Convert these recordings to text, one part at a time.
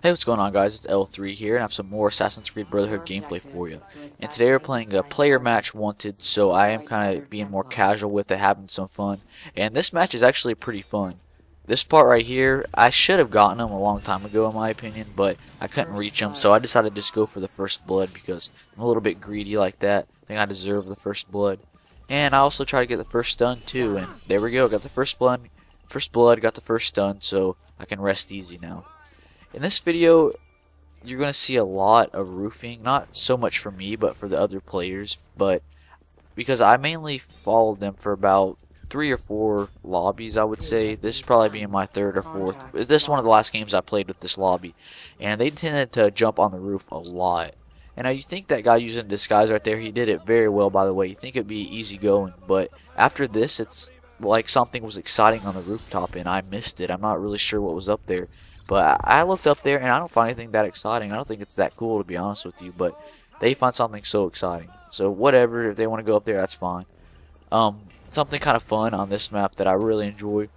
Hey, what's going on, guys? It's L3 here, and I have some more Assassin's Creed Brotherhood gameplay for you. And today we're playing a player match wanted, so I am kind of being more casual with it, having some fun. And this match is actually pretty fun. This part right here, I should have gotten him a long time ago in my opinion, but I couldn't reach him, so I decided to just go for the first blood because I'm a little bit greedy like that. I think I deserve the first blood. And I also try to get the first stun too, and there we go, got the first blood, got the first stun, so I can rest easy now. In this video, you're going to see a lot of roofing, not so much for me, but for the other players, but because I mainly followed them for about 3 or 4 lobbies, I would say. This is probably being my 3rd or 4th. This is one of the last games I played with this lobby, and they tended to jump on the roof a lot. And now you think that guy using disguise right there, he did it very well, by the way. You think it'd be easy going, but after this, it's like something was exciting on the rooftop, and I missed it. I'm not really sure what was up there. But I looked up there and I don't find anything that exciting. I don't think it's that cool, to be honest with you. But they find something so exciting. So whatever, if they want to go up there, that's fine. Something kind of fun on this map that I really enjoy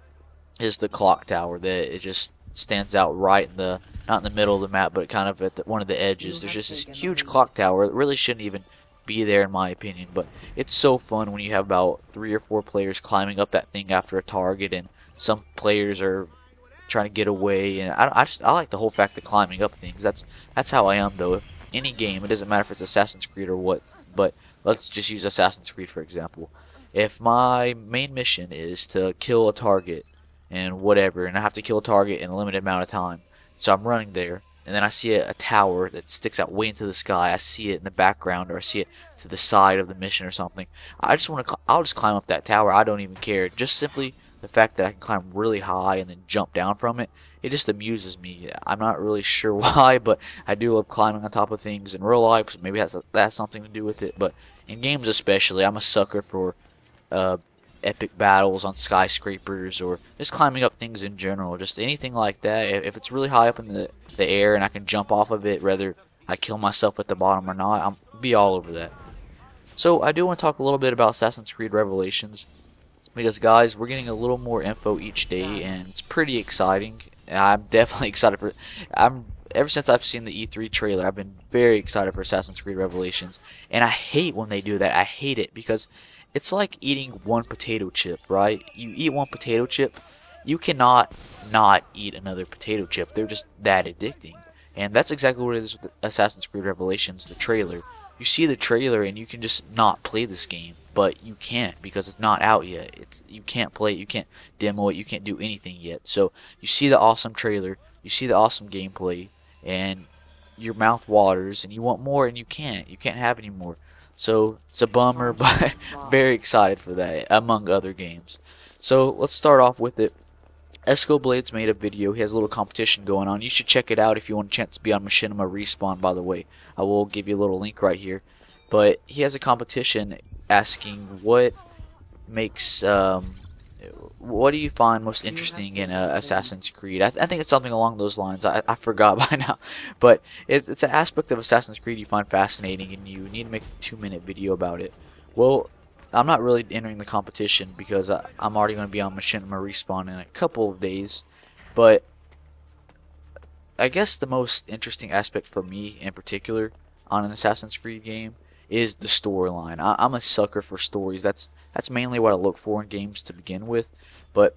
is the clock tower. That it just stands out right in the, not in the middle of the map, but kind of at one of the edges. There's just this huge clock tower that really shouldn't even be there in my opinion. But it's so fun when you have about 3 or 4 players climbing up that thing after a target, and some players are trying to get away, and I like the whole fact of climbing up things. That's how I am though. If any game, it doesn't matter if it's Assassin's Creed or what, but let's just use Assassin's Creed for example. If my main mission is to kill a target and whatever, and I have to kill a target in a limited amount of time, so I'm running there, and then I see a tower that sticks out way into the sky. I see it in the background, or I see it to the side of the mission or something. I'll just climb up that tower. I don't even care. Just simply the fact that I can climb really high and then jump down from it, it just amuses me. I'm not really sure why, but I do love climbing on top of things in real life, so maybe that has something to do with it. But in games especially, I'm a sucker for epic battles on skyscrapers, or just climbing up things in general. Just anything like that. If it's really high up in the air and I can jump off of it, whether I kill myself at the bottom or not, I'll be all over that. So I do want to talk a little bit about Assassin's Creed Revelations, because guys, we're getting a little more info each day, and it's pretty exciting. I'm definitely excited for it. Ever since I've seen the E3 trailer, I've been very excited for Assassin's Creed Revelations, and I hate when they do that. I hate it because it's like eating one potato chip, right? You eat one potato chip, you cannot not eat another potato chip. They're just that addicting, and that's exactly what it is with Assassin's Creed Revelations, the trailer. You see the trailer and you can just not play this game, but you can't because it's not out yet. You can't play it, you can't demo it, you can't do anything yet. So you see the awesome trailer, you see the awesome gameplay, and your mouth waters and you want more, and you can't have any more. So it's a bummer, but very excited for that, among other games. So let's start off with it. Escoblade's made a video. He has a little competition going on. You should check it out if you want a chance to be on Machinima Respawn, by the way. I will give you a little link right here. But he has a competition asking what makes, what do you find most interesting in Assassin's Creed? I think it's something along those lines. I forgot by now. But it's an aspect of Assassin's Creed you find fascinating, and you need to make a 2-minute video about it. Well, I'm not really entering the competition because I'm already going to be on Machinima Respawn in a couple of days. But I guess the most interesting aspect for me in particular on an Assassin's Creed game is the storyline. I'm a sucker for stories. That's mainly what I look for in games to begin with. But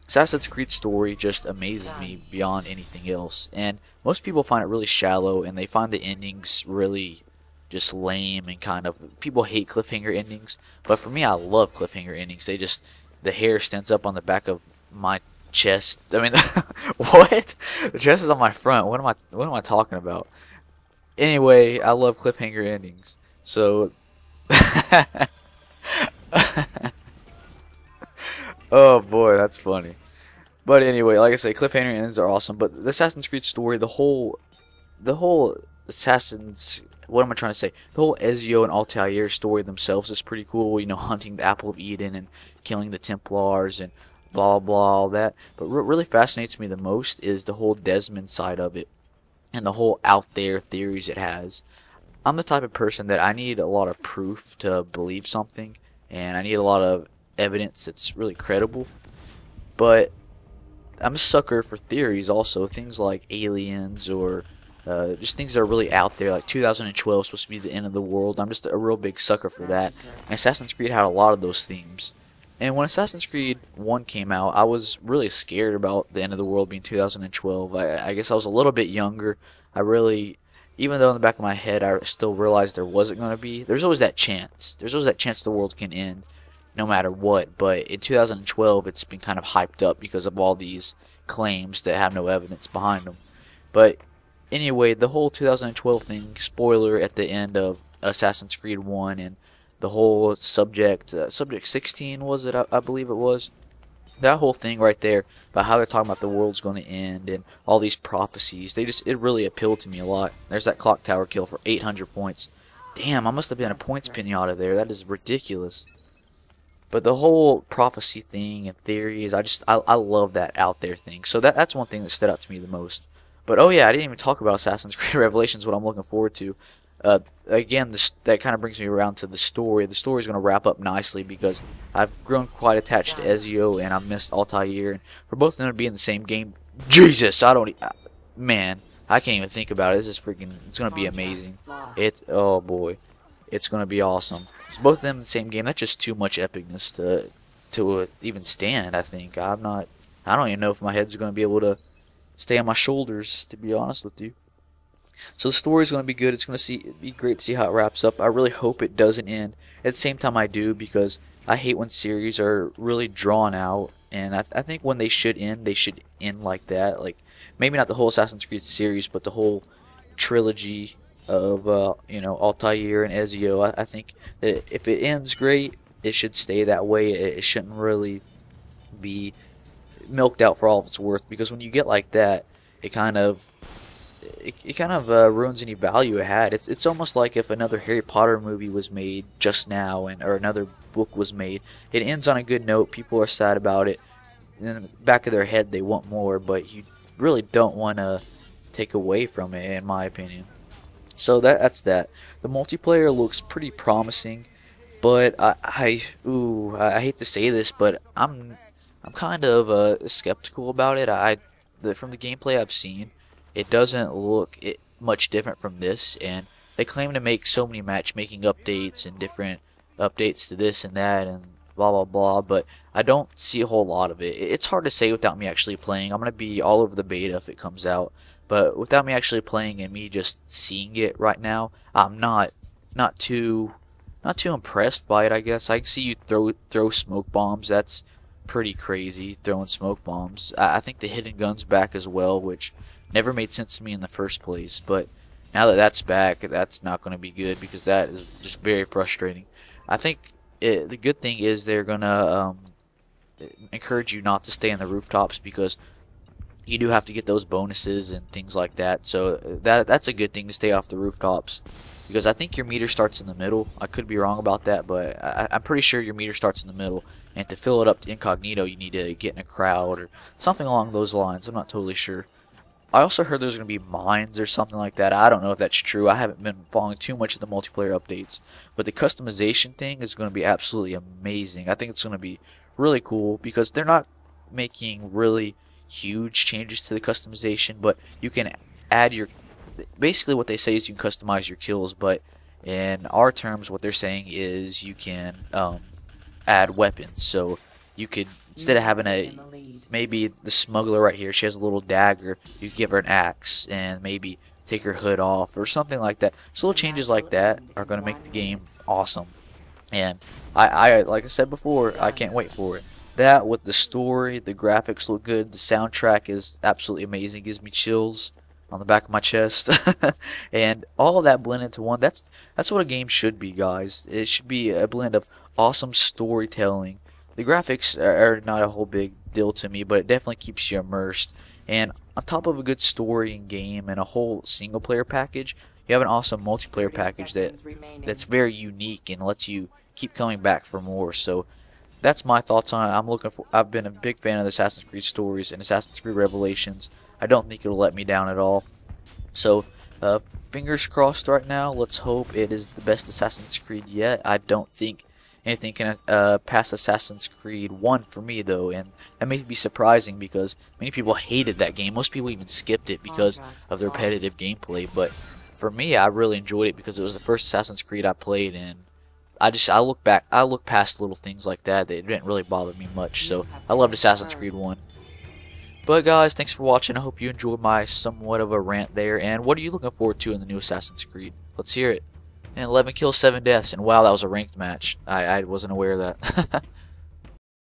Assassin's Creed story just amazes me beyond anything else. And most people find it really shallow, and they find the endings really just lame, and kind of, people hate cliffhanger endings, but for me, I love cliffhanger endings. The hair stands up on the back of my chest. I mean, what? The chest is on my front. What am I talking about? Anyway, I love cliffhanger endings. So, oh boy, that's funny. But anyway, like I say, cliffhanger endings are awesome. But the Assassin's Creed story, the whole Assassin's, what am I trying to say? The whole Ezio and Altair story themselves is pretty cool. You know, hunting the Apple of Eden and killing the Templars and blah blah all that. But what really fascinates me the most is the whole Desmond side of it, and the whole out there theories it has. I'm the type of person that I need a lot of proof to believe something, and I need a lot of evidence that's really credible. But I'm a sucker for theories also, things like aliens or just things that are really out there, like 2012 is supposed to be the end of the world. I'm just a real big sucker for that. And Assassin's Creed had a lot of those themes. And when Assassin's Creed 1 came out, I was really scared about the end of the world being 2012. I guess I was a little bit younger. I really, even though in the back of my head I still realized there wasn't going to be, there's always that chance. There's always that chance the world can end no matter what. But in 2012, it's been kind of hyped up because of all these claims that have no evidence behind them. But anyway, the whole 2012 thing, spoiler at the end of Assassin's Creed 1, and the whole subject 16 was it? I believe it was. That whole thing right there about how they're talking about the world's going to end and all these prophecies, it really appealed to me a lot. There's that clock tower kill for 800 points. Damn, I must have been a points pinata there. That is ridiculous. But the whole prophecy thing and theories, I love that out there thing. So that's one thing that stood out to me the most. But oh yeah, I didn't even talk about Assassin's Creed Revelations, what I'm looking forward to. Again, that kind of brings me around to the story. The story is going to wrap up nicely because I've grown quite attached to Ezio and I missed Altair. And for both of them to be in the same game, Jesus, man, I can't even think about it. This is freaking, it's going to be amazing. Oh boy, it's going to be awesome. So both of them in the same game, that's just too much epicness to even stand, I think. I don't even know if my head's going to be able to stay on my shoulders, to be honest with you. So the story's going to be good. It's going to be great to see how it wraps up. I really hope it doesn't end. At the same time, I do, because I hate when series are really drawn out. And I think when they should end like that. Like, maybe not the whole Assassin's Creed series, but the whole trilogy of, Altair and Ezio. I think that if it ends great, it should stay that way. It shouldn't really be milked out for all of its worth, because when you get like that, it kind of ruins any value it had. It's almost like if another Harry Potter movie was made just now, or another book was made. It ends on a good note. People are sad about it. In the back of their head, they want more, but you really don't want to take away from it, in my opinion. So that's that. The multiplayer looks pretty promising, but I hate to say this, but I'm kind of skeptical about it. From the gameplay I've seen, it doesn't look much different from this, and they claim to make so many matchmaking updates and different updates to this and that and blah blah blah, but I don't see a whole lot of it. It's hard to say without me actually playing. I'm going to be all over the beta if it comes out, but without me actually playing and me just seeing it right now, I'm not too impressed by it, I guess. I can see you throw smoke bombs. That's pretty crazy, throwing smoke bombs. I think the hidden gun's back as well, which never made sense to me in the first place, but now that that's back, that's not going to be good, because that is just very frustrating. I think the good thing is they're going to encourage you not to stay on the rooftops, because you do have to get those bonuses and things like that. So that's a good thing, to stay off the rooftops, because I think your meter starts in the middle. I could be wrong about that, but I'm pretty sure your meter starts in the middle, and to fill it up to incognito, you need to get in a crowd or something along those lines. I'm not totally sure. I also heard there's going to be mines or something like that. I don't know if that's true. I haven't been following too much of the multiplayer updates. But the customization thing is going to be absolutely amazing. I think it's going to be really cool, because they're not making really huge changes to the customization, but you can add basically what they say is you can customize your kills, but in our terms what they're saying is you can add weapons. So you could, instead of having maybe the smuggler right here, she has a little dagger, you give her an axe and maybe take her hood off or something like that. So little changes like that are going to make the game awesome. And I like I said before, I can't wait for it. That, with the story, the graphics look good, the soundtrack is absolutely amazing, gives me chills on the back of my chest. And all of that blend into one. That's what a game should be, guys. It should be a blend of awesome storytelling. The graphics are not a whole big deal to me, but it definitely keeps you immersed. And on top of a good story and game and a whole single player package, you have an awesome multiplayer package that's very unique and lets you keep coming back for more. So that's my thoughts on it. I've been a big fan of the Assassin's Creed stories and Assassin's Creed Revelations. I don't think it'll let me down at all. So fingers crossed right now. Let's hope it is the best Assassin's Creed yet. I don't think anything can pass Assassin's Creed 1 for me, though, and that may be surprising because many people hated that game. Most people even skipped it because of the repetitive gameplay, but for me, I really enjoyed it because it was the first Assassin's Creed I played, and I look past little things like that. They didn't really bother me much, so I loved Assassin's Creed 1. But guys, thanks for watching. I hope you enjoyed my somewhat of a rant there. And what are you looking forward to in the new Assassin's Creed? Let's hear it. And 11 kills, 7 deaths. And wow, that was a ranked match. I wasn't aware of that.